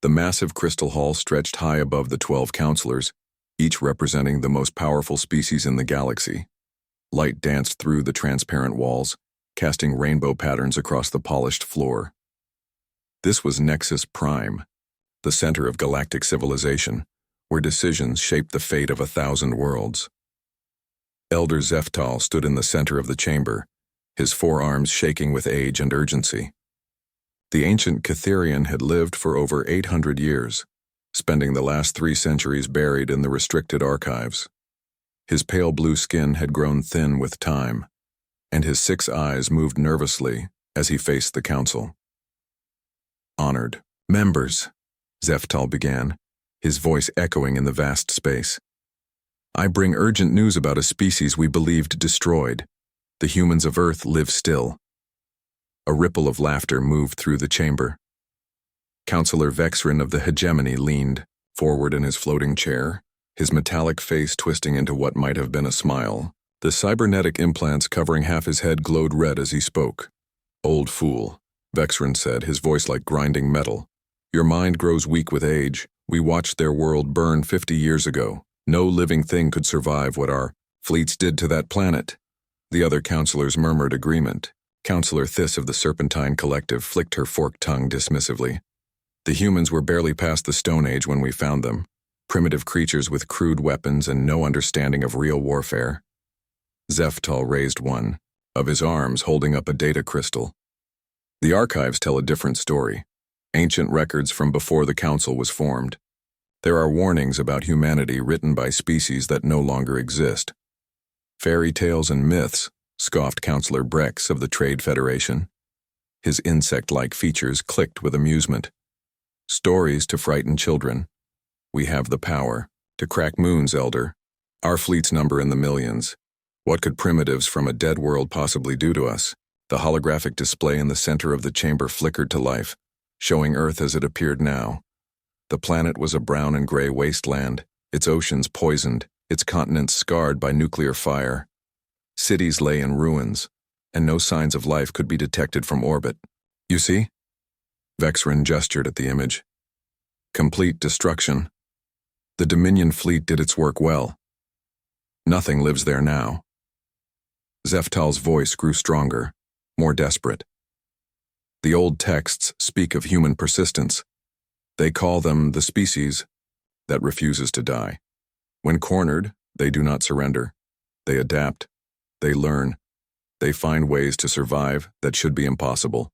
The massive crystal hall stretched high above the 12 counselors, each representing the most powerful species in the galaxy. Light danced through the transparent walls, casting rainbow patterns across the polished floor. This was Nexus Prime, the center of galactic civilization, where decisions shaped the fate of 1,000 worlds. Elder Zeftal stood in the center of the chamber, his forearms shaking with age and urgency. The ancient Catherian had lived for over 800 years, spending the last 3 centuries buried in the restricted archives. His pale blue skin had grown thin with time, and his 6 eyes moved nervously as he faced the council. "Honored members," Zeftal began, his voice echoing in the vast space. "I bring urgent news about a species we believed destroyed. The humans of Earth live still." A ripple of laughter moved through the chamber. Counselor Vexrin of the Hegemony leaned forward in his floating chair, his metallic face twisting into what might have been a smile. The cybernetic implants covering half his head glowed red as he spoke. "Old fool," Vexrin said, his voice like grinding metal. "Your mind grows weak with age. We watched their world burn 50 years ago. No living thing could survive what our fleets did to that planet." The other counselors murmured agreement. Counselor Thys of the Serpentine Collective flicked her forked tongue dismissively. "The humans were barely past the Stone Age when we found them. Primitive creatures with crude weapons and no understanding of real warfare." Zeftal raised one of his arms, holding up a data crystal. "The archives tell a different story. Ancient records from before the council was formed. There are warnings about humanity written by species that no longer exist." "Fairy tales and myths," scoffed Counselor Brex of the Trade Federation. His insect-like features clicked with amusement. "Stories to frighten children. We have the power to crack moons, Elder. Our fleets number in the millions. What could primitives from a dead world possibly do to us?" The holographic display in the center of the chamber flickered to life, showing Earth as it appeared now. The planet was a brown and gray wasteland, its oceans poisoned, its continents scarred by nuclear fire. Cities lay in ruins, and no signs of life could be detected from orbit. "You see?" Vexrin gestured at the image. "Complete destruction. The Dominion fleet did its work well. Nothing lives there now." Zeftal's voice grew stronger, more desperate. "The old texts speak of human persistence. They call them the species that refuses to die. When cornered, they do not surrender. They adapt. They learn. They find ways to survive that should be impossible."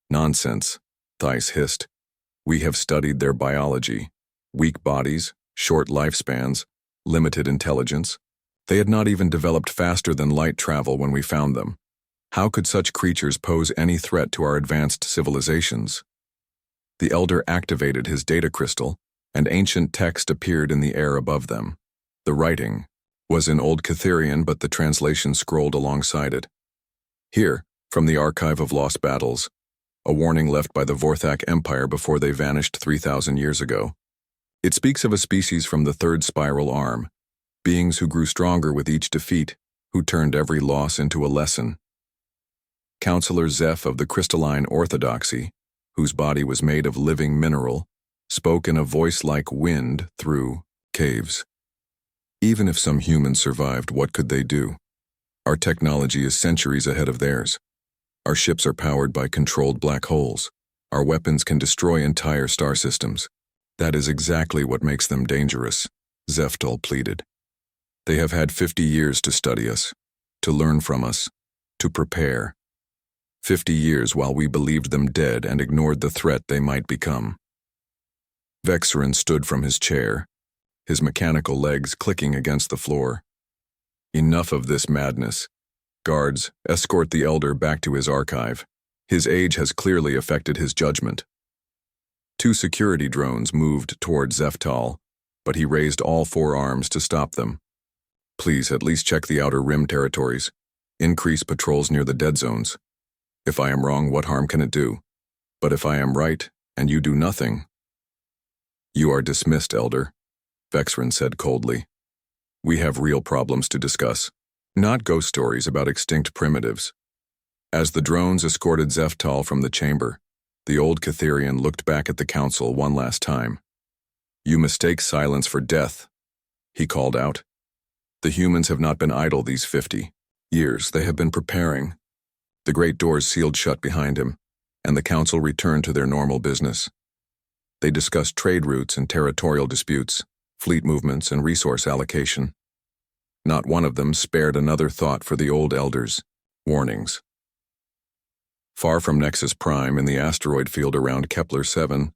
"Nonsense," Thys hissed. "We have studied their biology. Weak bodies, short lifespans, limited intelligence. They had not even developed faster than light travel when we found them. How could such creatures pose any threat to our advanced civilizations?" The Elder activated his data crystal, and ancient text appeared in the air above them. The writing was in Old Catherian, but the translation scrolled alongside it. "Here, from the Archive of Lost Battles, a warning left by the Vorthak Empire before they vanished 3,000 years ago. It speaks of a species from the third spiral arm, beings who grew stronger with each defeat, who turned every loss into a lesson. Counselor Zeph of the Crystalline Orthodoxy, whose body was made of living mineral, spoke in a voice like wind through caves. Even if some humans survived, what could they do? Our technology is centuries ahead of theirs. Our ships are powered by controlled black holes. Our weapons can destroy entire star systems. That is exactly what makes them dangerous," Zeftal pleaded. "They have had 50 years to study us, to learn from us, to prepare. 50 years while we believed them dead and ignored the threat they might become." Vexrin stood from his chair, his mechanical legs clicking against the floor. "Enough of this madness. Guards, escort the Elder back to his archive. His age has clearly affected his judgment." 2 security drones moved toward Zeftal, but he raised all 4 arms to stop them. "Please at least check the outer rim territories. Increase patrols near the dead zones. If I am wrong, what harm can it do? But if I am right, and you do nothing—" "You are dismissed, Elder," Vexrin said coldly. "We have real problems to discuss, not ghost stories about extinct primitives." As the drones escorted Zeftal from the chamber, The old Catherian looked back at the council one last time. "You mistake silence for death," he called out. "The humans have not been idle these 50 years. They have been preparing." The great doors sealed shut behind him, and the council returned to their normal business. They discussed trade routes and territorial disputes, fleet movements and resource allocation. Not one of them spared another thought for the old elders. Warnings. Far from Nexus Prime in the asteroid field around Kepler 7,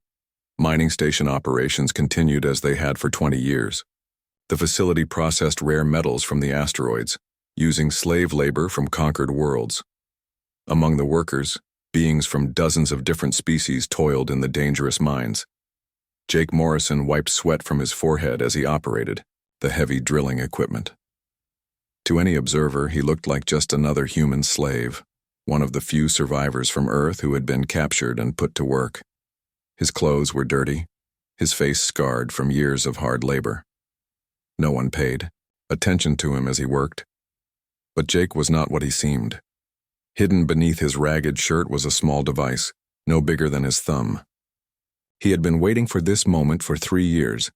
mining station operations continued as they had for 20 years. The facility processed rare metals from the asteroids, using slave labor from conquered worlds. Among the workers, beings from dozens of different species toiled in the dangerous mines. Jake Morrison wiped sweat from his forehead as he operated the heavy drilling equipment. To any observer, he looked like just another human slave, one of the few survivors from Earth who had been captured and put to work. His clothes were dirty, his face scarred from years of hard labor. No one paid attention to him as he worked. But Jake was not what he seemed. Hidden beneath his ragged shirt was a small device, no bigger than his thumb. He had been waiting for this moment for 3 years,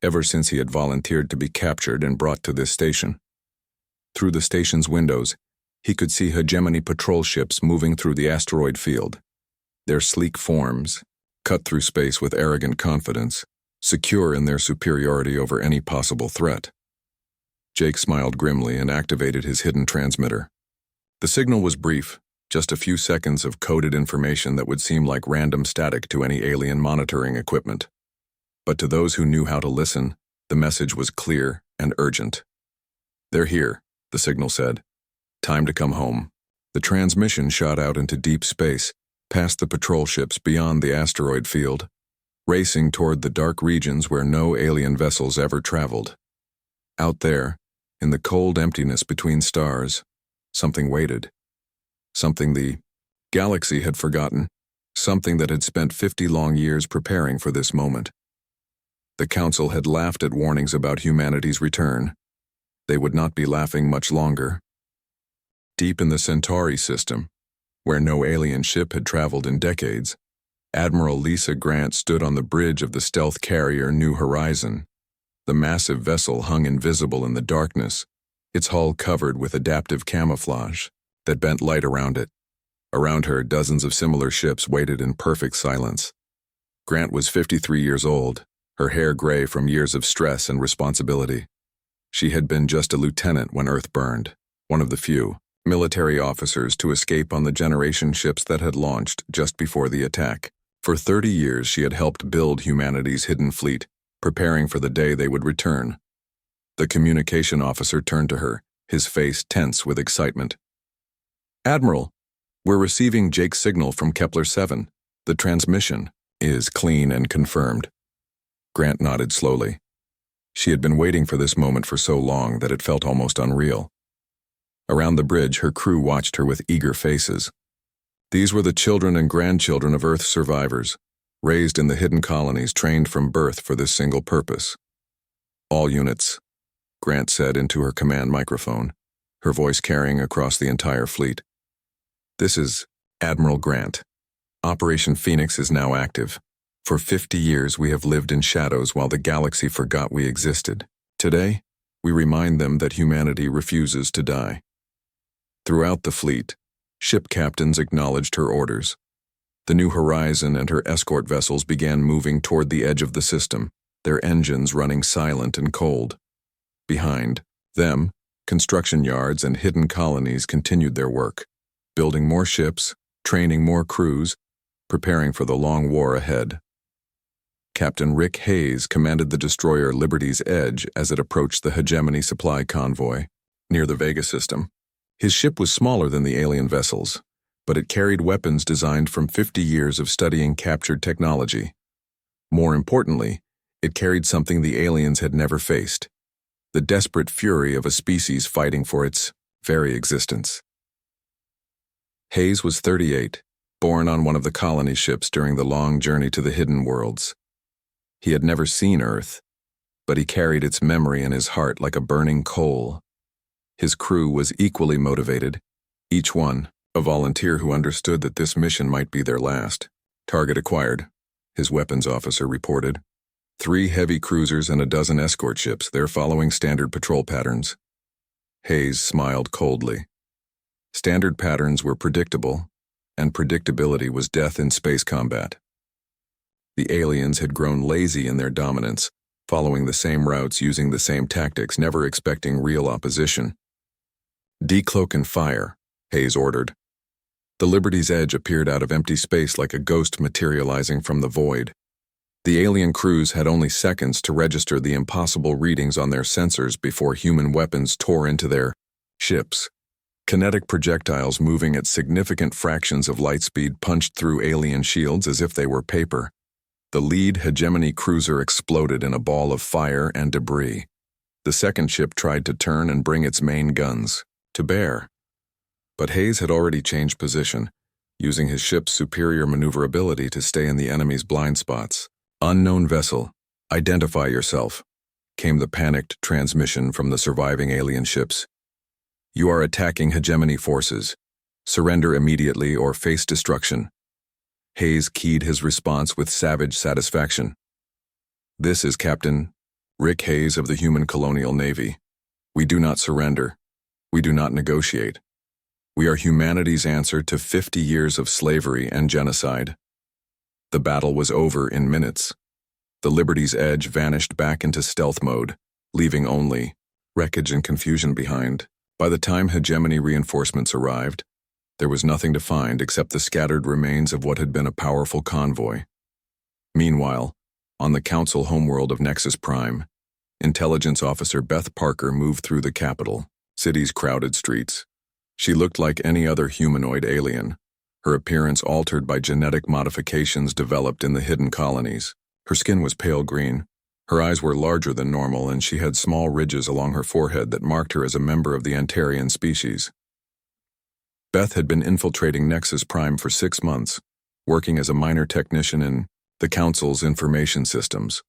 ever since he had volunteered to be captured and brought to this station. Through the station's windows, he could see hegemony patrol ships moving through the asteroid field. Their sleek forms, cut through space with arrogant confidence, secure in their superiority over any possible threat. Jake smiled grimly and activated his hidden transmitter. The signal was brief, just a few seconds of coded information that would seem like random static to any alien monitoring equipment. But to those who knew how to listen, the message was clear and urgent. "They're here," the signal said. "Time to come home." The transmission shot out into deep space, past the patrol ships beyond the asteroid field, racing toward the dark regions where no alien vessels ever traveled. Out there, in the cold emptiness between stars, something waited. Something the galaxy had forgotten, something that had spent 50 long years preparing for this moment. The Council had laughed at warnings about humanity's return. They would not be laughing much longer. Deep in the Centauri system, where no alien ship had traveled in decades, Admiral Lisa Grant stood on the bridge of the stealth carrier New Horizon. The massive vessel hung invisible in the darkness, its hull covered with adaptive camouflage that bent light around it. Around her, dozens of similar ships waited in perfect silence. Grant was 53 years old, her hair gray from years of stress and responsibility. She had been just a lieutenant when Earth burned, one of the few military officers to escape on the generation ships that had launched just before the attack. For 30 years, she had helped build humanity's hidden fleet, preparing for the day they would return. The communication officer turned to her, his face tense with excitement. "Admiral, we're receiving Jake's signal from Kepler 7. The transmission is clean and confirmed." Grant nodded slowly. She had been waiting for this moment for so long that it felt almost unreal. Around the bridge, her crew watched her with eager faces. These were the children and grandchildren of Earth's survivors, raised in the hidden colonies, trained from birth for this single purpose. "All units," Grant said into her command microphone, her voice carrying across the entire fleet. "This is Admiral Grant. Operation Phoenix is now active. For 50 years we have lived in shadows while the galaxy forgot we existed. Today, we remind them that humanity refuses to die." Throughout the fleet, ship captains acknowledged her orders. The New Horizon and her escort vessels began moving toward the edge of the system, their engines running silent and cold. Behind them, construction yards and hidden colonies continued their work, building more ships, training more crews, preparing for the long war ahead. Captain Rick Hayes commanded the destroyer Liberty's Edge as it approached the hegemony supply convoy near the Vega system. His ship was smaller than the alien vessels, but it carried weapons designed from 50 years of studying captured technology. More importantly, it carried something the aliens had never faced: the desperate fury of a species fighting for its very existence. Hayes was 38, born on one of the colony ships during the long journey to the hidden worlds. He had never seen Earth, but he carried its memory in his heart like a burning coal. His crew was equally motivated, each one a volunteer who understood that this mission might be their last. Target acquired, his weapons officer reported. 3 heavy cruisers and a dozen escort ships, they're following standard patrol patterns. Hayes smiled coldly. Standard patterns were predictable, and predictability was death in space combat. The aliens had grown lazy in their dominance, following the same routes, using the same tactics, never expecting real opposition. Decloak and fire, Hayes ordered. The Liberty's Edge appeared out of empty space like a ghost materializing from the void. The alien crews had only seconds to register the impossible readings on their sensors before human weapons tore into their ships. Kinetic projectiles moving at significant fractions of light speed punched through alien shields as if they were paper. The lead hegemony cruiser exploded in a ball of fire and debris. The second ship tried to turn and bring its main guns to bear. But Hayes had already changed position, using his ship's superior maneuverability to stay in the enemy's blind spots. "Unknown vessel, identify yourself," came the panicked transmission from the surviving alien ships. "You are attacking hegemony forces. Surrender immediately or face destruction." Hayes keyed his response with savage satisfaction. "This is Captain Rick Hayes of the Human Colonial Navy. We do not surrender. We do not negotiate. We are humanity's answer to 50 years of slavery and genocide." The battle was over in minutes. The Liberty's Edge vanished back into stealth mode, leaving only wreckage and confusion behind. By the time hegemony reinforcements arrived, there was nothing to find except the scattered remains of what had been a powerful convoy. Meanwhile, on the Council homeworld of Nexus Prime, Intelligence Officer Beth Parker moved through the capital, city's crowded streets. She looked like any other humanoid alien, her appearance altered by genetic modifications developed in the hidden colonies. Her skin was pale green, her eyes were larger than normal, and she had small ridges along her forehead that marked her as a member of the Antarian species. Beth had been infiltrating Nexus Prime for 6 months, working as a minor technician in the Council's information systems.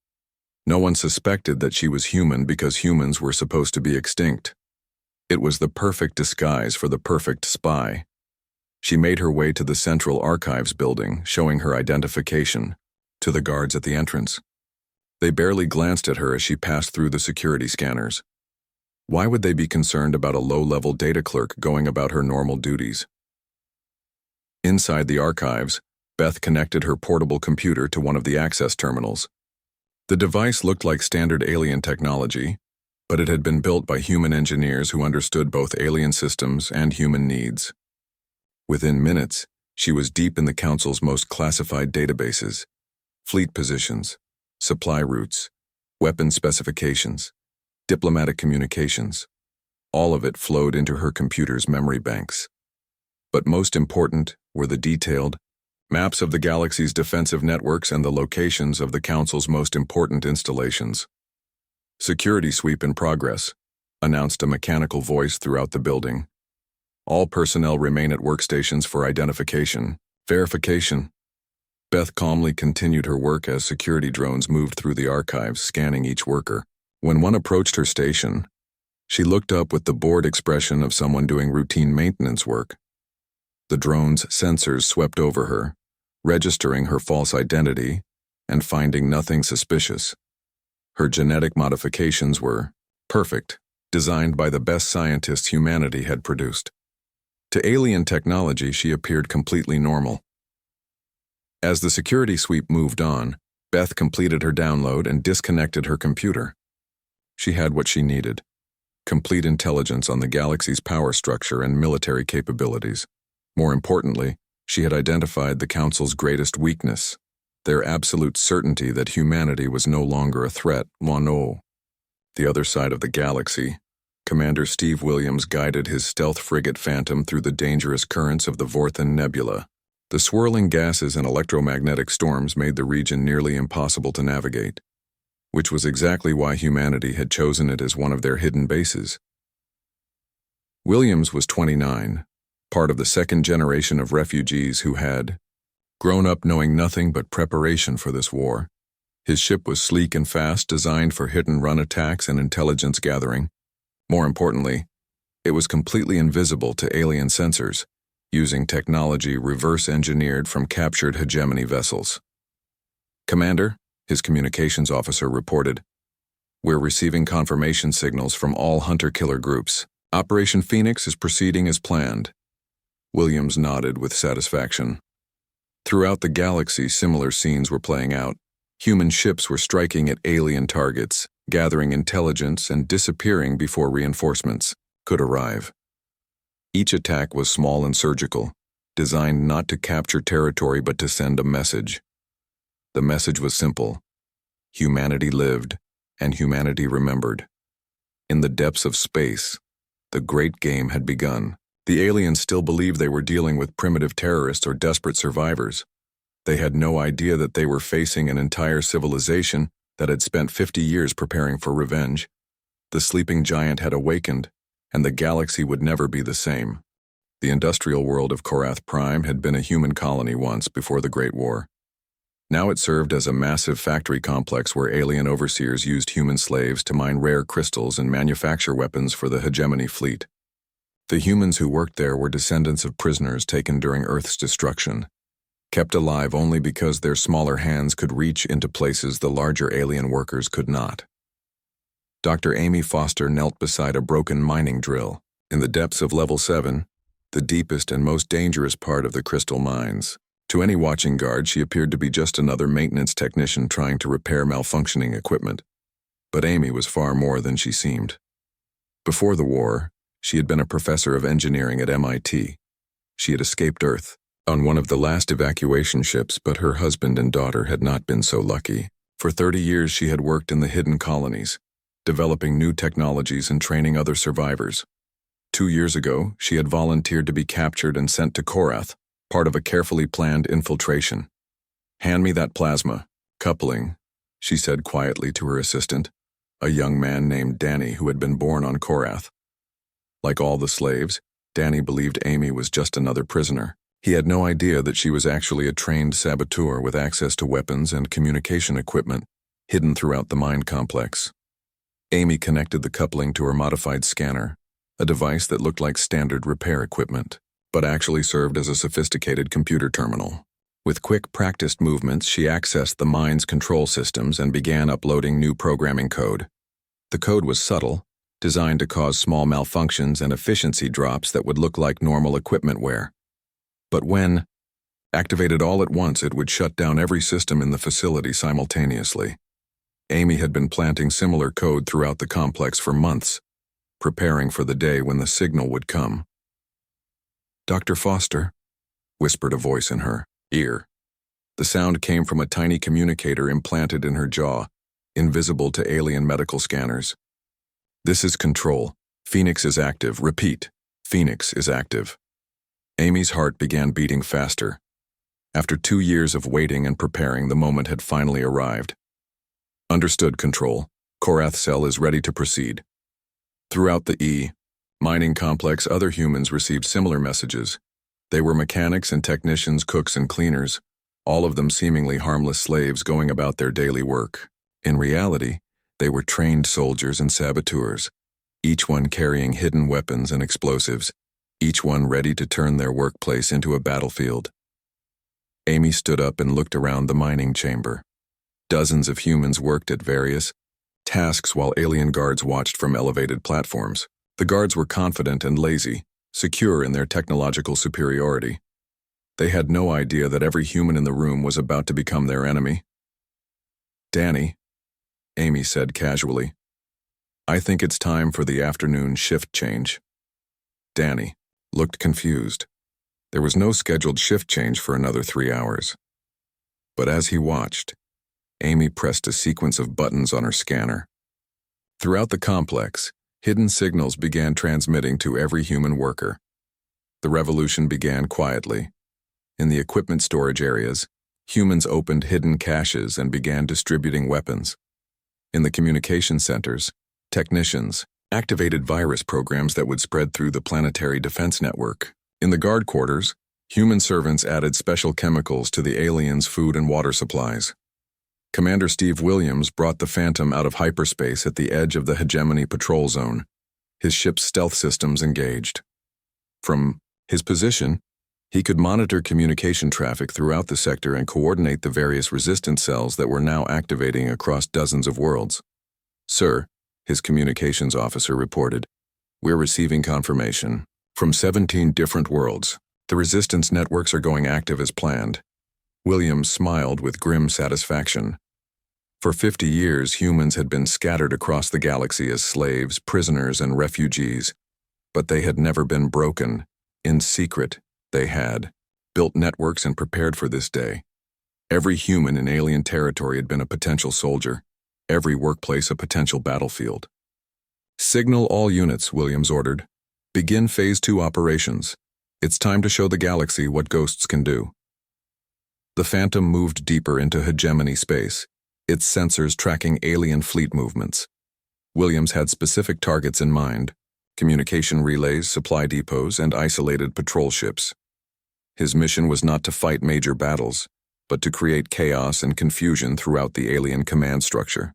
No one suspected that she was human because humans were supposed to be extinct. It was the perfect disguise for the perfect spy. She made her way to the Central Archives building, showing her identification to the guards at the entrance. They barely glanced at her as she passed through the security scanners. Why would they be concerned about a low-level data clerk going about her normal duties? Inside the archives, Beth connected her portable computer to one of the access terminals. The device looked like standard alien technology, but it had been built by human engineers who understood both alien systems and human needs. Within minutes, she was deep in the Council's most classified databases: fleet positions, supply routes, weapon specifications, diplomatic communications. All of it flowed into her computer's memory banks. But most important were the detailed maps of the galaxy's defensive networks and the locations of the Council's most important installations. "Security sweep in progress," announced a mechanical voice throughout the building. "All personnel remain at workstations for identification, verification." Beth calmly continued her work as security drones moved through the archives, scanning each worker. When one approached her station, she looked up with the bored expression of someone doing routine maintenance work. The drone's sensors swept over her, registering her false identity and finding nothing suspicious. Her genetic modifications were perfect, designed by the best scientists humanity had produced. To alien technology, she appeared completely normal. As the security sweep moved on, Beth completed her download and disconnected her computer. She had what she needed: complete intelligence on the galaxy's power structure and military capabilities. More importantly, she had identified the Council's greatest weakness: their absolute certainty that humanity was no longer a threat. The other side of the galaxy, Commander Steve Williams guided his stealth frigate Phantom through the dangerous currents of the Vorthan Nebula. The swirling gases and electromagnetic storms made the region nearly impossible to navigate, which was exactly why humanity had chosen it as one of their hidden bases. Williams was 29, part of the second generation of refugees who had grown up knowing nothing but preparation for this war. His ship was sleek and fast, designed for hit-and-run attacks and intelligence gathering. More importantly, it was completely invisible to alien sensors, using technology reverse-engineered from captured hegemony vessels. "Commander," his communications officer reported, "we're receiving confirmation signals from all hunter-killer groups. Operation Phoenix is proceeding as planned." Williams nodded with satisfaction. Throughout the galaxy, similar scenes were playing out. Human ships were striking at alien targets, gathering intelligence and disappearing before reinforcements could arrive. Each attack was small and surgical, designed not to capture territory but to send a message. The message was simple: humanity lived, and humanity remembered. In the depths of space, the great game had begun. The aliens still believed they were dealing with primitive terrorists or desperate survivors. They had no idea that they were facing an entire civilization that had spent 50 years preparing for revenge. The sleeping giant had awakened, and the galaxy would never be the same. The industrial world of Korath Prime had been a human colony once before the Great War. Now it served as a massive factory complex where alien overseers used human slaves to mine rare crystals and manufacture weapons for the hegemony fleet. The humans who worked there were descendants of prisoners taken during Earth's destruction, kept alive only because their smaller hands could reach into places the larger alien workers could not. Dr. Amy Foster knelt beside a broken mining drill in the depths of Level 7, the deepest and most dangerous part of the crystal mines. To any watching guard, she appeared to be just another maintenance technician trying to repair malfunctioning equipment. But Amy was far more than she seemed. Before the war, she had been a professor of engineering at MIT. She had escaped Earth on one of the last evacuation ships, but her husband and daughter had not been so lucky. For 30 years she had worked in the hidden colonies, developing new technologies and training other survivors. 2 years ago, she had volunteered to be captured and sent to Korath, part of a carefully planned infiltration. "Hand me that plasma." "Coupling," she said quietly to her assistant, a young man named Danny who had been born on Korath. Like all the slaves, Danny believed Amy was just another prisoner. He had no idea that she was actually a trained saboteur with access to weapons and communication equipment hidden throughout the mine complex. Amy connected the coupling to her modified scanner, a device that looked like standard repair equipment, but actually served as a sophisticated computer terminal. With quick, practiced movements, she accessed the mine's control systems and began uploading new programming code. The code was subtle, designed to cause small malfunctions and efficiency drops that would look like normal equipment wear. But when activated all at once, it would shut down every system in the facility simultaneously. Amy had been planting similar code throughout the complex for months, preparing for the day when the signal would come. "Dr. Foster," whispered a voice in her ear. The sound came from a tiny communicator implanted in her jaw, invisible to alien medical scanners. "This is Control. Phoenix is active. Repeat, Phoenix is active." Amy's heart began beating faster. After 2 years of waiting and preparing, the moment had finally arrived. "Understood, Control. Korath Cell is ready to proceed." Throughout the mining complex, other humans received similar messages. They were mechanics and technicians, cooks and cleaners, all of them seemingly harmless slaves going about their daily work. In reality, they were trained soldiers and saboteurs, each one carrying hidden weapons and explosives, each one ready to turn their workplace into a battlefield. Amy stood up and looked around the mining chamber. Dozens of humans worked at various tasks while alien guards watched from elevated platforms. The guards were confident and lazy, secure in their technological superiority. They had no idea that every human in the room was about to become their enemy. "Danny," Amy said casually, "I think it's time for the afternoon shift change." Danny looked confused. There was no scheduled shift change for another 3 hours. But as he watched, Amy pressed a sequence of buttons on her scanner. Throughout the complex, hidden signals began transmitting to every human worker. The revolution began quietly. In the equipment storage areas, humans opened hidden caches and began distributing weapons. In the communication centers, technicians activated virus programs that would spread through the planetary defense network. In the guard quarters, human servants added special chemicals to the aliens' food and water supplies. Commander Steve Williams brought the Phantom out of hyperspace at the edge of the hegemony patrol zone, his ship's stealth systems engaged. From his position, He could monitor communication traffic throughout the sector and coordinate the various resistance cells that were now activating across dozens of worlds. "Sir," his communications officer reported, "we're receiving confirmation from 17 different worlds. The resistance networks are going active as planned." Williams smiled with grim satisfaction. For 50 years, humans had been scattered across the galaxy as slaves, prisoners, and refugees, but they had never been broken. In secret, they had built networks and prepared for this day. Every human in alien territory had been a potential soldier, every workplace a potential battlefield. "Signal all units," Williams ordered. "Begin Phase 2 operations. It's time to show the galaxy what ghosts can do." The Phantom moved deeper into hegemony space, its sensors tracking alien fleet movements. Williams had specific targets in mind: communication relays, supply depots, and isolated patrol ships. His mission was not to fight major battles, but to create chaos and confusion throughout the alien command structure.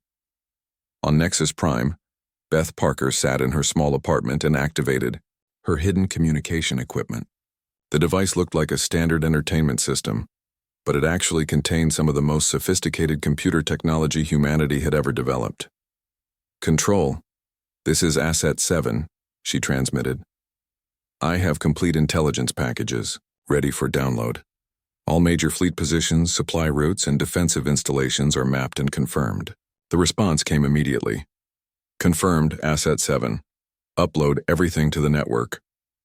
On Nexus Prime, Beth Parker sat in her small apartment and activated her hidden communication equipment. The device looked like a standard entertainment system, but it actually contained some of the most sophisticated computer technology humanity had ever developed. "Control, this is Asset 7, she transmitted. "I have complete intelligence packages, ready for download. All major fleet positions, supply routes, and defensive installations are mapped and confirmed." The response came immediately. "Confirmed, Asset 7. Upload everything to the network.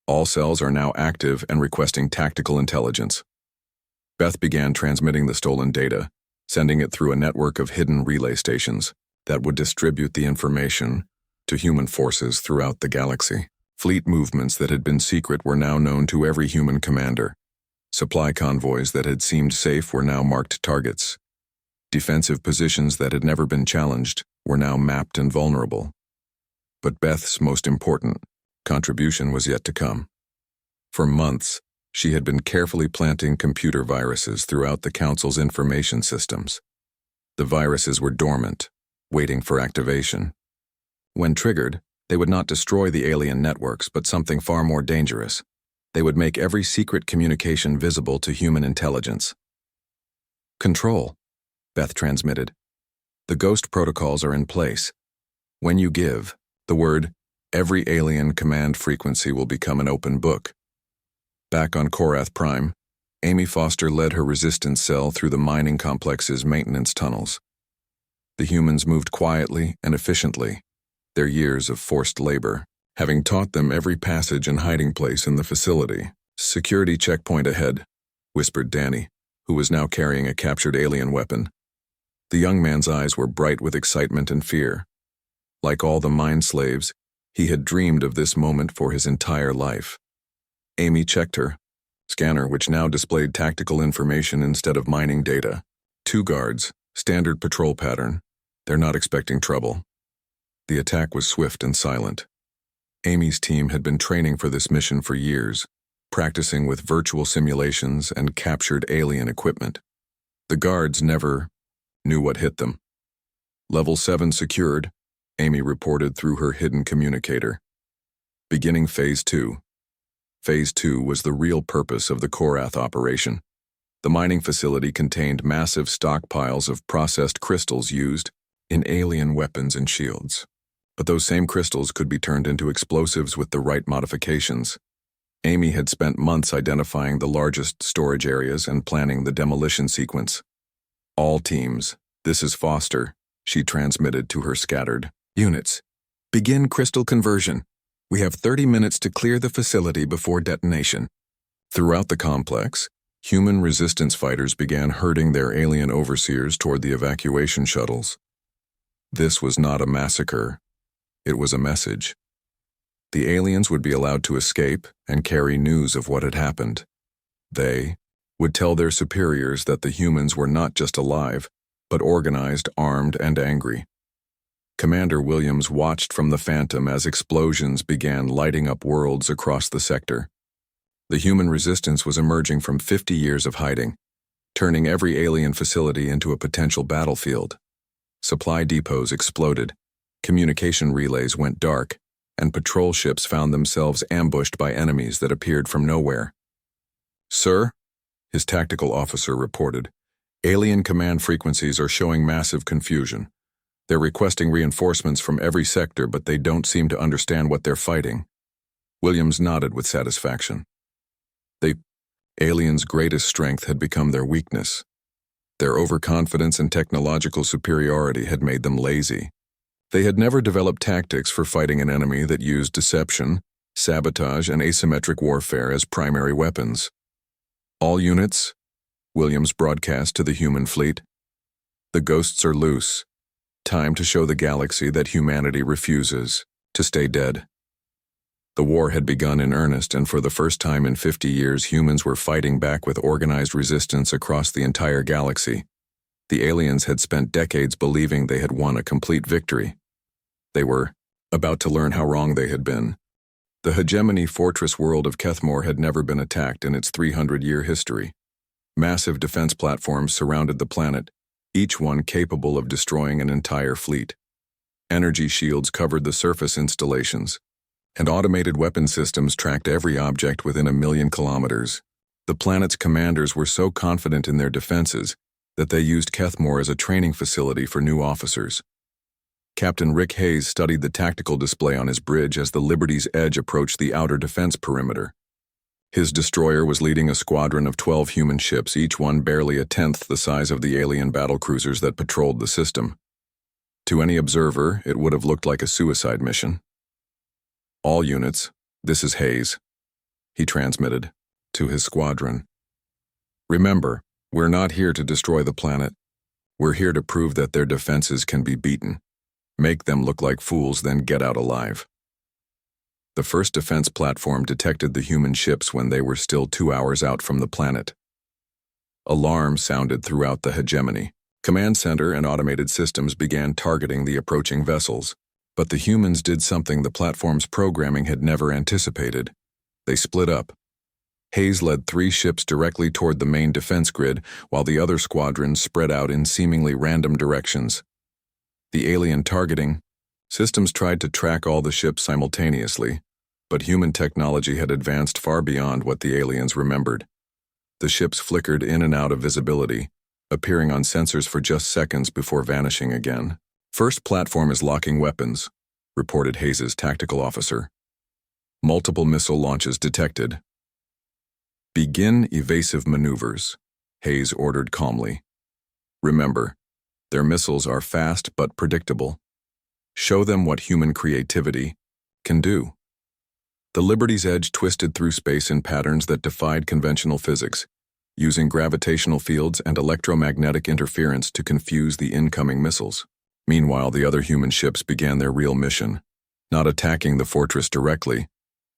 All cells are now active and requesting tactical intelligence." Beth began transmitting the stolen data, sending it through a network of hidden relay stations that would distribute the information to human forces throughout the galaxy. Fleet movements that had been secret were now known to every human commander. Supply convoys that had seemed safe were now marked targets. Defensive positions that had never been challenged were now mapped and vulnerable. But Beth's most important contribution was yet to come. For months, she had been carefully planting computer viruses throughout the Council's information systems. The viruses were dormant, waiting for activation. When triggered, they would not destroy the alien networks, but something far more dangerous. They would make every secret communication visible to human intelligence. "Control," Beth transmitted. "The ghost protocols are in place. When you give the word, every alien command frequency will become an open book." Back on Korath Prime, Amy Foster led her resistance cell through the mining complex's maintenance tunnels. The humans moved quietly and efficiently, their years of forced labor having taught them every passage and hiding place in the facility. "Security checkpoint ahead," whispered Danny, who was now carrying a captured alien weapon. The young man's eyes were bright with excitement and fear. Like all the mind slaves, he had dreamed of this moment for his entire life. Amy checked her scanner, which now displayed tactical information instead of mining data. 2 guards, standard patrol pattern. They're not expecting trouble. The attack was swift and silent. Amy's team had been training for this mission for years, practicing with virtual simulations and captured alien equipment. The guards never knew what hit them. "Level 7 secured," Amy reported through her hidden communicator. Beginning Phase 2. Phase 2 was the real purpose of the Korath operation. The mining facility contained massive stockpiles of processed crystals used in alien weapons and shields. But those same crystals could be turned into explosives with the right modifications. Amy had spent months identifying the largest storage areas and planning the demolition sequence. "All teams, this is Foster," she transmitted to her scattered units. "Begin crystal conversion. We have 30 minutes to clear the facility before detonation." Throughout the complex, human resistance fighters began herding their alien overseers toward the evacuation shuttles. This was not a massacre. It was a message. The aliens would be allowed to escape and carry news of what had happened. They would tell their superiors that the humans were not just alive, but organized, armed, and angry. Commander Williams watched from the Phantom as explosions began lighting up worlds across the sector. The human resistance was emerging from 50 years of hiding, turning every alien facility into a potential battlefield. Supply depots exploded, communication relays went dark, and patrol ships found themselves ambushed by enemies that appeared from nowhere. Sir, his tactical officer reported, alien command frequencies are showing massive confusion. They're requesting reinforcements from every sector, but they don't seem to understand what they're fighting. Williams nodded with satisfaction. The aliens' greatest strength had become their weakness. Their overconfidence and technological superiority had made them lazy. They had never developed tactics for fighting an enemy that used deception, sabotage, and asymmetric warfare as primary weapons. All units, Williams broadcast to the human fleet. The ghosts are loose. Time to show the galaxy that humanity refuses to stay dead. The war had begun in earnest, and for the first time in 50 years, humans were fighting back with organized resistance across the entire galaxy. The aliens had spent decades believing they had won a complete victory. They were about to learn how wrong they had been. The hegemony fortress world of Kethmore had never been attacked in its 300-year history. Massive defense platforms surrounded the planet, each one capable of destroying an entire fleet. Energy shields covered the surface installations, and automated weapon systems tracked every object within 1,000,000 kilometers. The planet's commanders were so confident in their defenses that they used Kethmore as a training facility for new officers. Captain Rick Hayes studied the tactical display on his bridge as the Liberty's Edge approached the outer defense perimeter. His destroyer was leading a squadron of 12 human ships, each one barely a tenth the size of the alien battlecruisers that patrolled the system. To any observer, it would have looked like a suicide mission. All units, this is Hayes, he transmitted to his squadron. Remember, we're not here to destroy the planet. We're here to prove that their defenses can be beaten. Make them look like fools, then get out alive. The first defense platform detected the human ships when they were still 2 hours out from the planet. Alarms sounded throughout the hegemony. Command center and automated systems began targeting the approaching vessels. But the humans did something the platform's programming had never anticipated. They split up. Hayes led 3 ships directly toward the main defense grid, while the other squadrons spread out in seemingly random directions. The alien targeting systems tried to track all the ships simultaneously, but human technology had advanced far beyond what the aliens remembered. The ships flickered in and out of visibility, appearing on sensors for just seconds before vanishing again. First platform is locking weapons, reported Hayes' tactical officer. Multiple missile launches detected. Begin evasive maneuvers, Hayes ordered calmly. Remember, their missiles are fast but predictable. Show them what human creativity can do. The Liberty's Edge twisted through space in patterns that defied conventional physics, using gravitational fields and electromagnetic interference to confuse the incoming missiles. Meanwhile, the other human ships began their real mission, not attacking the fortress directly,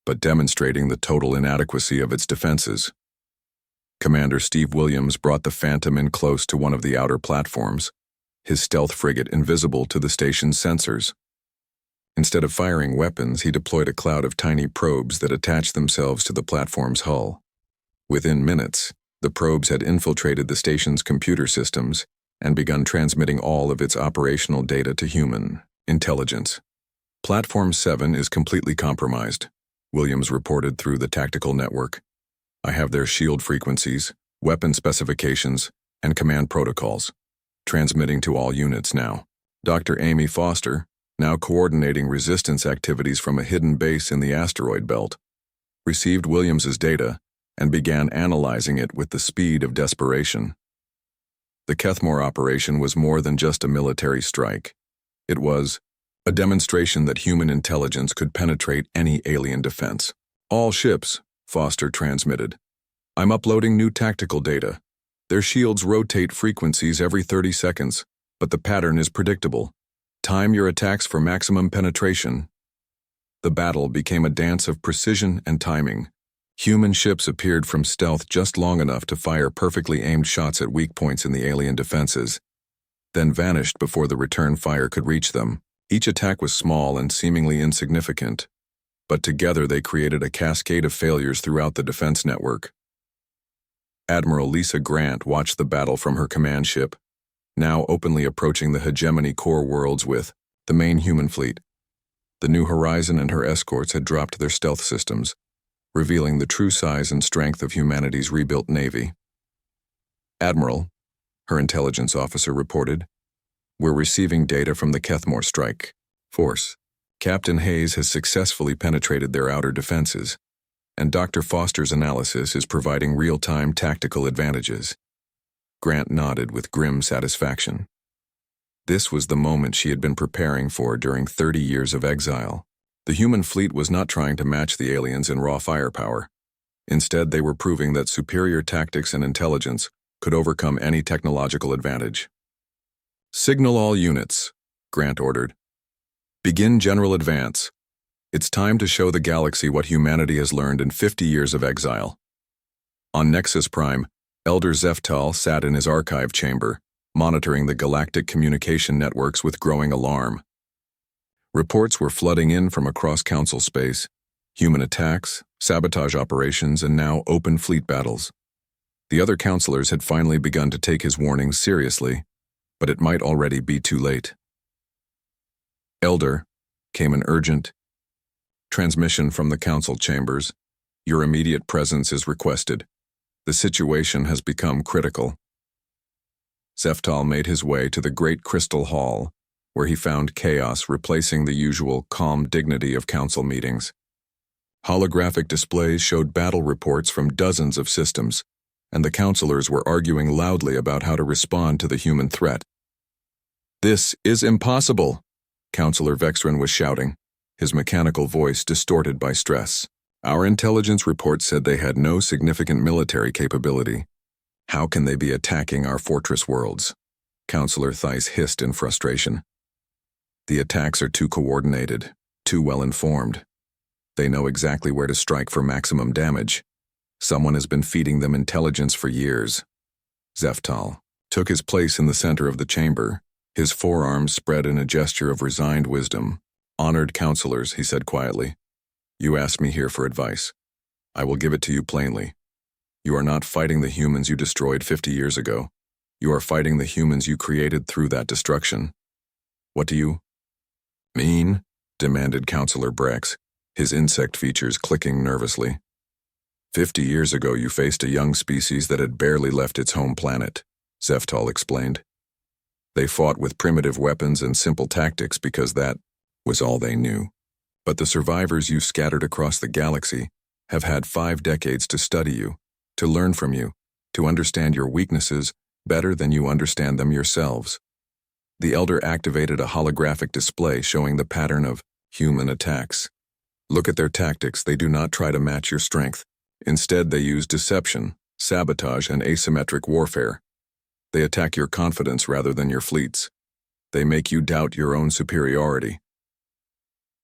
but demonstrating the total inadequacy of its defenses. Commander Steve Williams brought the Phantom in close to one of the outer platforms, his stealth frigate invisible to the station's sensors. Instead of firing weapons, he deployed a cloud of tiny probes that attached themselves to the platform's hull. Within minutes, the probes had infiltrated the station's computer systems and begun transmitting all of its operational data to human intelligence. Platform 7 is completely compromised, Williams reported through the tactical network. I have their shield frequencies, weapon specifications, and command protocols. Transmitting to all units now. Dr. Amy Foster, now coordinating resistance activities from a hidden base in the asteroid belt, received Williams's data and began analyzing it with the speed of desperation. The Kethmore operation was more than just a military strike. It was a demonstration that human intelligence could penetrate any alien defense. All ships, Foster transmitted. I'm uploading new tactical data. Their shields rotate frequencies every 30 seconds, but the pattern is predictable. Time your attacks for maximum penetration. The battle became a dance of precision and timing. Human ships appeared from stealth just long enough to fire perfectly aimed shots at weak points in the alien defenses, then vanished before the return fire could reach them. Each attack was small and seemingly insignificant, but together they created a cascade of failures throughout the defense network. Admiral Lisa Grant watched the battle from her command ship, now openly approaching the hegemony core worlds with the main human fleet. The New Horizon and her escorts had dropped their stealth systems, revealing the true size and strength of humanity's rebuilt navy. "Admiral," her intelligence officer reported, "we're receiving data from the Kethmore strike force. Captain Hayes has successfully penetrated their outer defenses, and Dr. Foster's analysis is providing real-time tactical advantages." Grant nodded with grim satisfaction. This was the moment she had been preparing for during 30 years of exile. The human fleet was not trying to match the aliens in raw firepower. Instead, they were proving that superior tactics and intelligence could overcome any technological advantage. "Signal all units," Grant ordered. "Begin general advance. It's time to show the galaxy what humanity has learned in 50 years of exile." On Nexus Prime, Elder Zeftal sat in his archive chamber, monitoring the galactic communication networks with growing alarm. Reports were flooding in from across Council space: human attacks, sabotage operations, and now open fleet battles. The other counselors had finally begun to take his warnings seriously, but it might already be too late. "Elder," came an urgent transmission from the council chambers. "Your immediate presence is requested. The situation has become critical." Zeftal made his way to the Great Crystal Hall, where he found chaos replacing the usual calm dignity of council meetings. Holographic displays showed battle reports from dozens of systems, and the counselors were arguing loudly about how to respond to the human threat. "This is impossible," Counselor Vexrin was shouting, his mechanical voice distorted by stress. "Our intelligence report said they had no significant military capability. How can they be attacking our fortress worlds?" Counselor Theiss hissed in frustration. "The attacks are too coordinated, too well informed. They know exactly where to strike for maximum damage. Someone has been feeding them intelligence for years." Zeftal took his place in the center of the chamber, his forearms spread in a gesture of resigned wisdom. "Honored counselors," he said quietly, "you asked me here for advice. I will give it to you plainly. You are not fighting the humans you destroyed 50 years ago. You are fighting the humans you created through that destruction." "What do you mean?" demanded Counselor Brax, his insect features clicking nervously. 50 years ago you faced a young species that had barely left its home planet," Zeftal explained. "They fought with primitive weapons and simple tactics because that was all they knew. But the survivors you scattered across the galaxy have had 5 decades to study you, to learn from you, to understand your weaknesses better than you understand them yourselves." The Elder activated a holographic display showing the pattern of human attacks. "Look at their tactics. They do not try to match your strength. Instead, they use deception, sabotage, and asymmetric warfare. They attack your confidence rather than your fleets. They make you doubt your own superiority."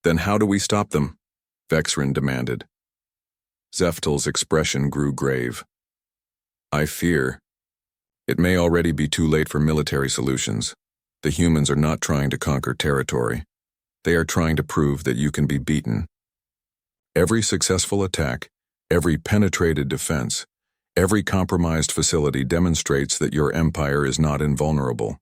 "Then how do we stop them?" Vexrin demanded. Zeftal's expression grew grave. "I fear it may already be too late for military solutions. The humans are not trying to conquer territory. They are trying to prove that you can be beaten. Every successful attack, every penetrated defense, every compromised facility demonstrates that your empire is not invulnerable."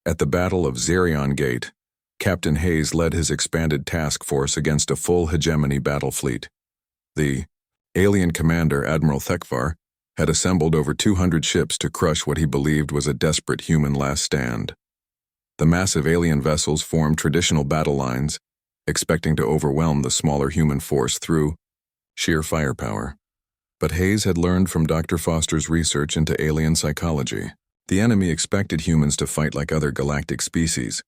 At the Battle of Zerion Gate, Captain Hayes led his expanded task force against a full hegemony battle fleet. The alien commander, Admiral Thekvar, had assembled over 200 ships to crush what he believed was a desperate human last stand. The massive alien vessels formed traditional battle lines, expecting to overwhelm the smaller human force through sheer firepower. But Hayes had learned from Dr. Foster's research into alien psychology. The enemy expected humans to fight like other galactic species,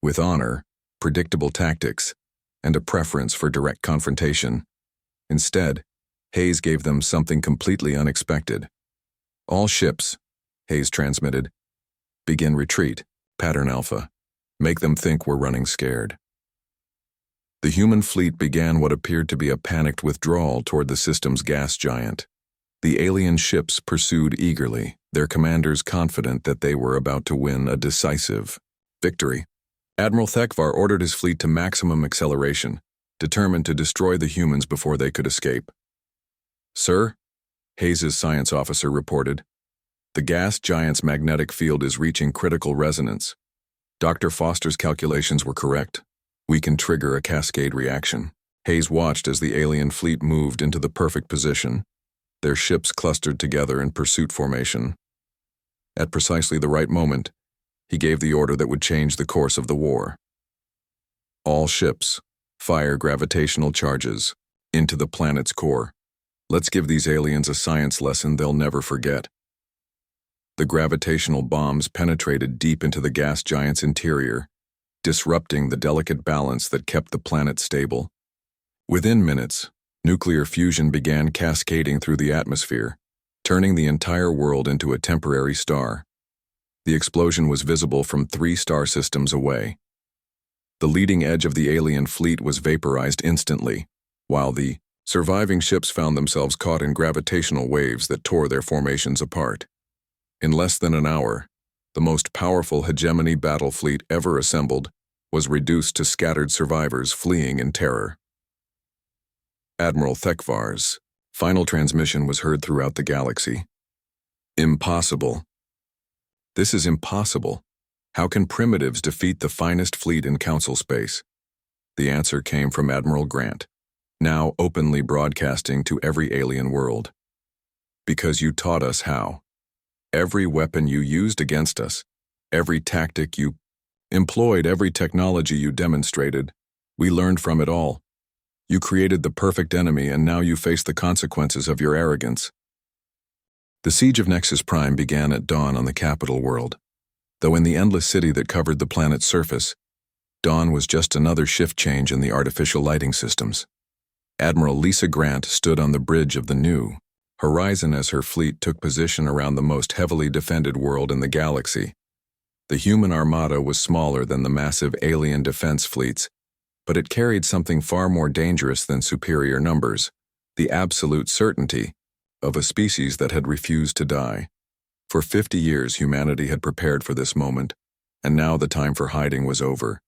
with honor, predictable tactics, and a preference for direct confrontation. Instead, Hayes gave them something completely unexpected. "All ships," Hayes transmitted, "begin retreat. Pattern Alpha. Make them think we're running scared." The human fleet began what appeared to be a panicked withdrawal toward the system's gas giant. The alien ships pursued eagerly, their commanders confident that they were about to win a decisive victory. Admiral Thekvar ordered his fleet to maximum acceleration, determined to destroy the humans before they could escape. "Sir," Hayes' science officer reported, "the gas giant's magnetic field is reaching critical resonance. Dr. Foster's calculations were correct. We can trigger a cascade reaction." Hayes watched as the alien fleet moved into the perfect position, their ships clustered together in pursuit formation. At precisely the right moment, he gave the order that would change the course of the war. All ships, fire gravitational charges into the planet's core. Let's give these aliens a science lesson they'll never forget. The gravitational bombs penetrated deep into the gas giant's interior, disrupting the delicate balance that kept the planet stable. Within minutes, nuclear fusion began cascading through the atmosphere, turning the entire world into a temporary star. The explosion was visible from 3 star systems away. The leading edge of the alien fleet was vaporized instantly, while the surviving ships found themselves caught in gravitational waves that tore their formations apart. In less than an hour, the most powerful hegemony battle fleet ever assembled was reduced to scattered survivors fleeing in terror. Admiral Thekvar's final transmission was heard throughout the galaxy. Impossible. This is impossible. How can primitives defeat the finest fleet in Council space? The answer came from Admiral Grant, now openly broadcasting to every alien world. Because you taught us how. Every weapon you used against us, every tactic you employed, every technology you demonstrated, we learned from it all. You created the perfect enemy, and now you face the consequences of your arrogance. The siege of Nexus Prime began at dawn on the capital world. Though in the endless city that covered the planet's surface, dawn was just another shift change in the artificial lighting systems. Admiral Lisa Grant stood on the bridge of the new horizon as her fleet took position around the most heavily defended world in the galaxy. The human armada was smaller than the massive alien defense fleets, but it carried something far more dangerous than superior numbers, the absolute certainty of a species that had refused to die. For 50 years, humanity had prepared for this moment, and now the time for hiding was over.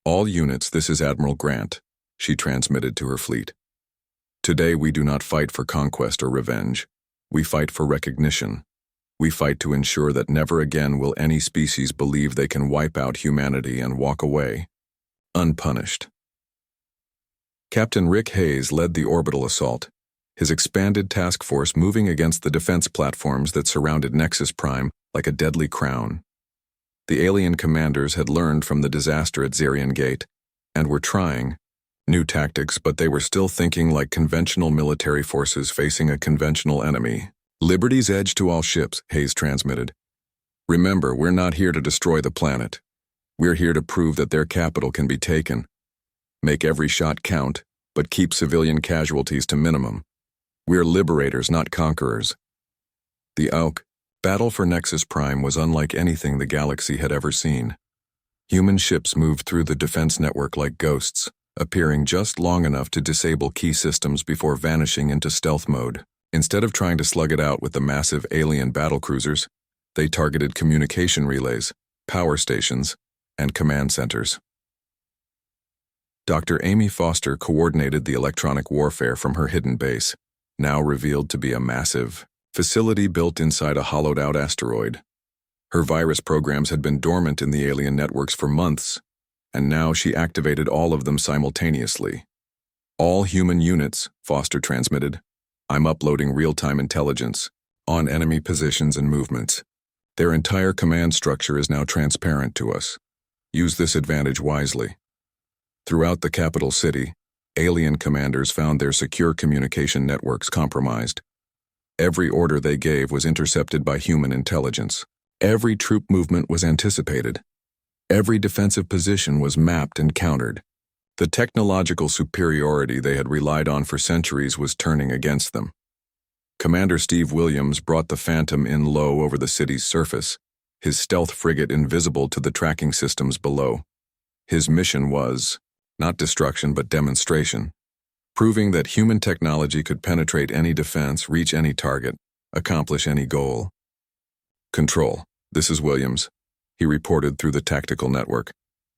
All units, this is Admiral Grant, she transmitted to her fleet. Today we do not fight for conquest or revenge. We fight for recognition. We fight to ensure that never again will any species believe they can wipe out humanity and walk away unpunished. Captain Rick Hayes led the orbital assault, his expanded task force moving against the defense platforms that surrounded Nexus Prime like a deadly crown. The alien commanders had learned from the disaster at Zarian Gate and were trying new tactics, but they were still thinking like conventional military forces facing a conventional enemy. Liberty's edge to all ships, Hayes transmitted. Remember, we're not here to destroy the planet. We're here to prove that their capital can be taken. Make every shot count, but keep civilian casualties to minimum. We're liberators, not conquerors. The AUK battle for Nexus Prime was unlike anything the galaxy had ever seen. Human ships moved through the defense network like ghosts, appearing just long enough to disable key systems before vanishing into stealth mode. Instead of trying to slug it out with the massive alien battlecruisers, they targeted communication relays, power stations, and command centers. Dr. Amy Foster coordinated the electronic warfare from her hidden base, now revealed to be a massive facility built inside a hollowed-out asteroid. Her virus programs had been dormant in the alien networks for months, and now she activated all of them simultaneously. All human units, Foster transmitted. I'm uploading real-time intelligence on enemy positions and movements. Their entire command structure is now transparent to us. Use this advantage wisely. Throughout the capital city, alien commanders found their secure communication networks compromised. Every order they gave was intercepted by human intelligence. Every troop movement was anticipated. Every defensive position was mapped and countered. The technological superiority they had relied on for centuries was turning against them. Commander Steve Williams brought the Phantom in low over the city's surface, his stealth frigate invisible to the tracking systems below. His mission was not destruction but demonstration, proving that human technology could penetrate any defense, reach any target, accomplish any goal. Control, this is Williams, he reported through the tactical network.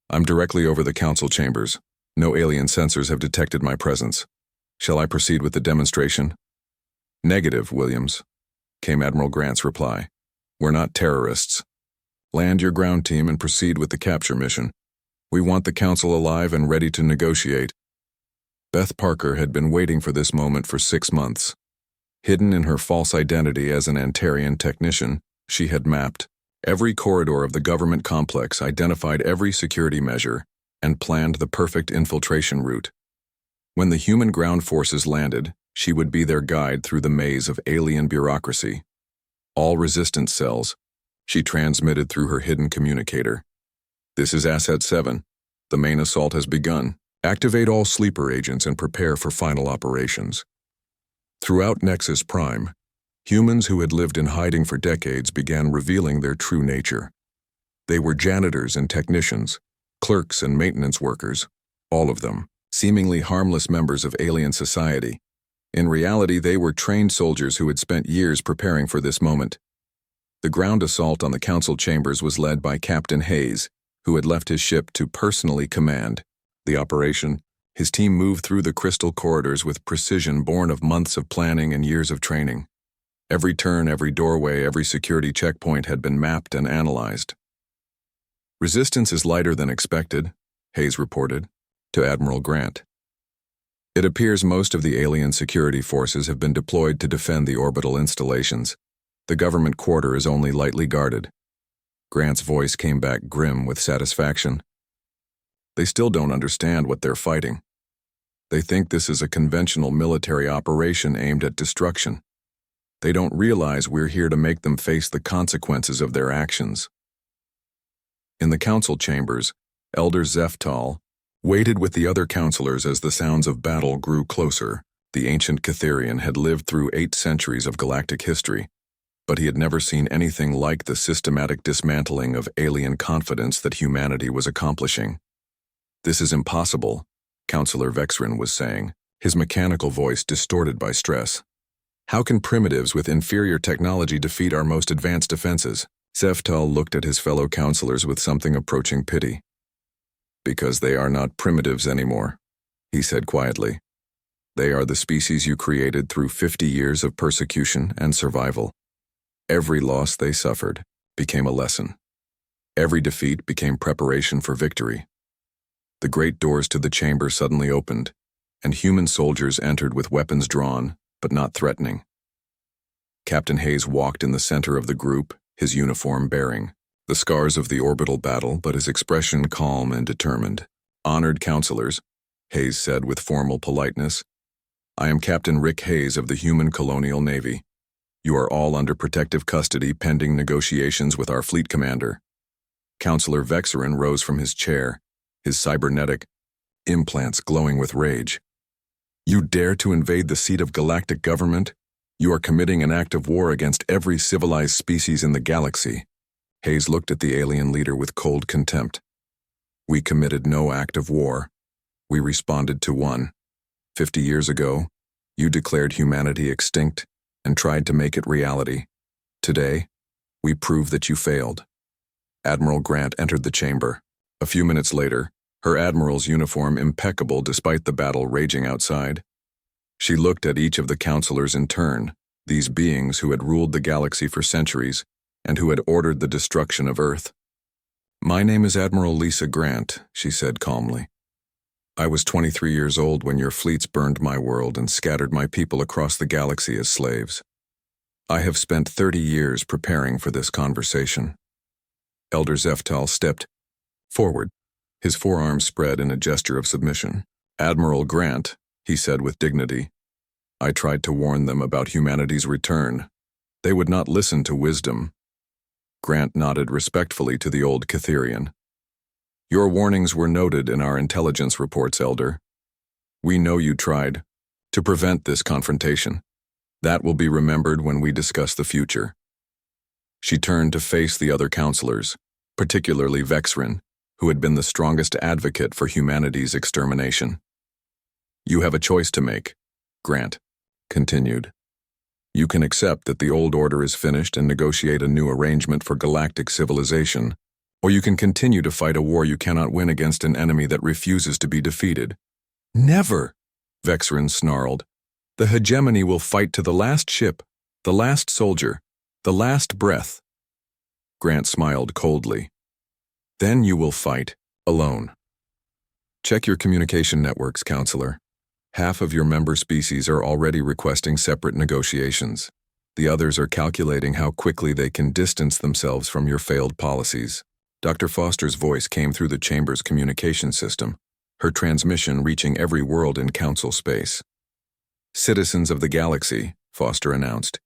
I'm directly over the council chambers. No alien sensors have detected my presence. Shall I proceed with the demonstration? Negative, Williams, came Admiral Grant's reply. We're not terrorists. Land your ground team and proceed with the capture mission. We want the council alive and ready to negotiate. Beth Parker had been waiting for this moment for 6 months. Hidden in her false identity as an Antarian technician, she had mapped every corridor of the government complex, identified every security measure, and planned the perfect infiltration route. When the human ground forces landed, she would be their guide through the maze of alien bureaucracy. All resistance cells, she transmitted through her hidden communicator. This is Asset 7. The main assault has begun. Activate all sleeper agents and prepare for final operations. Throughout Nexus Prime, humans who had lived in hiding for decades began revealing their true nature. They were janitors and technicians, clerks and maintenance workers, all of them, seemingly harmless members of alien society. In reality, they were trained soldiers who had spent years preparing for this moment. The ground assault on the council chambers was led by Captain Hayes, who had left his ship to personally command the operation. His team moved through the crystal corridors with precision born of months of planning and years of training. Every turn, every doorway, every security checkpoint had been mapped and analyzed. Resistance is lighter than expected, Hayes reported, to Admiral Grant. It appears most of the alien security forces have been deployed to defend the orbital installations. The government quarter is only lightly guarded. Grant's voice came back grim with satisfaction. They still don't understand what they're fighting. They think this is a conventional military operation aimed at destruction. They don't realize we're here to make them face the consequences of their actions. In the council chambers, Elder Zeftal waited with the other counselors as the sounds of battle grew closer. The ancient Catherian had lived through 8 centuries of galactic history, but he had never seen anything like the systematic dismantling of alien confidence that humanity was accomplishing. This is impossible, Counselor Vexrin was saying, his mechanical voice distorted by stress. How can primitives with inferior technology defeat our most advanced defenses? Zeftal looked at his fellow counselors with something approaching pity. Because they are not primitives anymore, he said quietly. They are the species you created through 50 years of persecution and survival. Every loss they suffered became a lesson. Every defeat became preparation for victory. The great doors to the chamber suddenly opened, and human soldiers entered with weapons drawn, but not threatening. Captain Hayes walked in the center of the group, his uniform bearing the scars of the orbital battle, but his expression calm and determined. Honored counselors, Hayes said with formal politeness, I am Captain Rick Hayes of the Human Colonial Navy. You are all under protective custody pending negotiations with our fleet commander. Counselor Vexrin rose from his chair, his cybernetic implants glowing with rage. You dare to invade the seat of galactic government? You are committing an act of war against every civilized species in the galaxy. Hayes looked at the alien leader with cold contempt. We committed no act of war. We responded to one. 50 years ago, you declared humanity extinct and tried to make it reality. Today, we prove that you failed. Admiral Grant entered the chamber. A few minutes later, her admiral's uniform impeccable despite the battle raging outside. She looked at each of the counselors in turn, these beings who had ruled the galaxy for centuries and who had ordered the destruction of Earth. My name is Admiral Lisa Grant, she said calmly. I was 23 years old when your fleets burned my world and scattered my people across the galaxy as slaves. I have spent 30 years preparing for this conversation. Elder Zeftal stepped forward, his forearms spread in a gesture of submission. Admiral Grant, he said with dignity, I tried to warn them about humanity's return. They would not listen to wisdom. Grant nodded respectfully to the old Catherian. Your warnings were noted in our intelligence reports, Elder. We know you tried to prevent this confrontation. That will be remembered when we discuss the future. She turned to face the other counselors, particularly Vexrin, who had been the strongest advocate for humanity's extermination. You have a choice to make, Grant continued. You can accept that the old order is finished and negotiate a new arrangement for galactic civilization, or you can continue to fight a war you cannot win against an enemy that refuses to be defeated. Never, Vexrin snarled. The hegemony will fight to the last ship, the last soldier, the last breath. Grant smiled coldly. Then you will fight alone. Check your communication networks, Counselor. Half of your member species are already requesting separate negotiations. The others are calculating how quickly they can distance themselves from your failed policies. Dr. Foster's voice came through the chamber's communication system, her transmission reaching every world in council space. Citizens of the galaxy, Foster announced,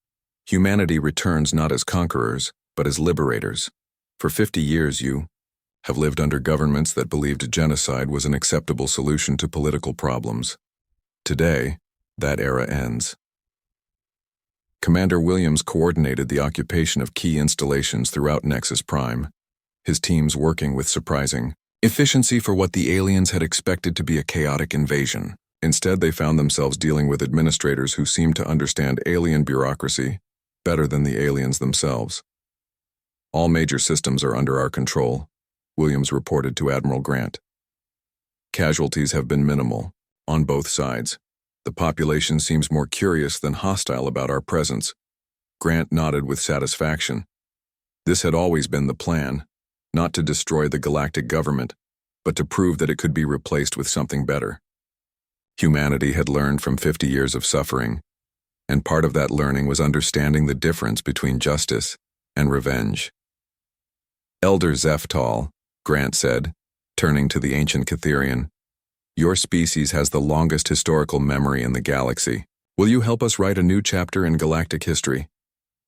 humanity returns not as conquerors, but as liberators. For 50 years you have lived under governments that believed genocide was an acceptable solution to political problems. Today, that era ends. Commander Williams coordinated the occupation of key installations throughout Nexus Prime, his teams working with surprising efficiency for what the aliens had expected to be a chaotic invasion. Instead, they found themselves dealing with administrators who seemed to understand alien bureaucracy better than the aliens themselves. All major systems are under our control, Williams reported to Admiral Grant. Casualties have been minimal, on both sides. The population seems more curious than hostile about our presence. Grant nodded with satisfaction. This had always been the plan, not to destroy the galactic government, but to prove that it could be replaced with something better. Humanity had learned from 50 years of suffering, and part of that learning was understanding the difference between justice and revenge. Elder Zeftal, Grant said, turning to the ancient Catherian, your species has the longest historical memory in the galaxy. Will you help us write a new chapter in galactic history?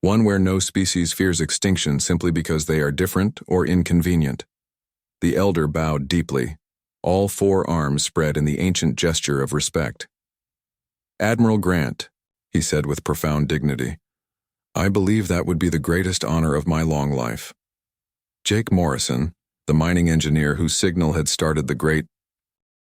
One where no species fears extinction simply because they are different or inconvenient. The elder bowed deeply, all four arms spread in the ancient gesture of respect. Admiral Grant, he said with profound dignity, I believe that would be the greatest honor of my long life. Jake Morrison, the mining engineer whose signal had started the great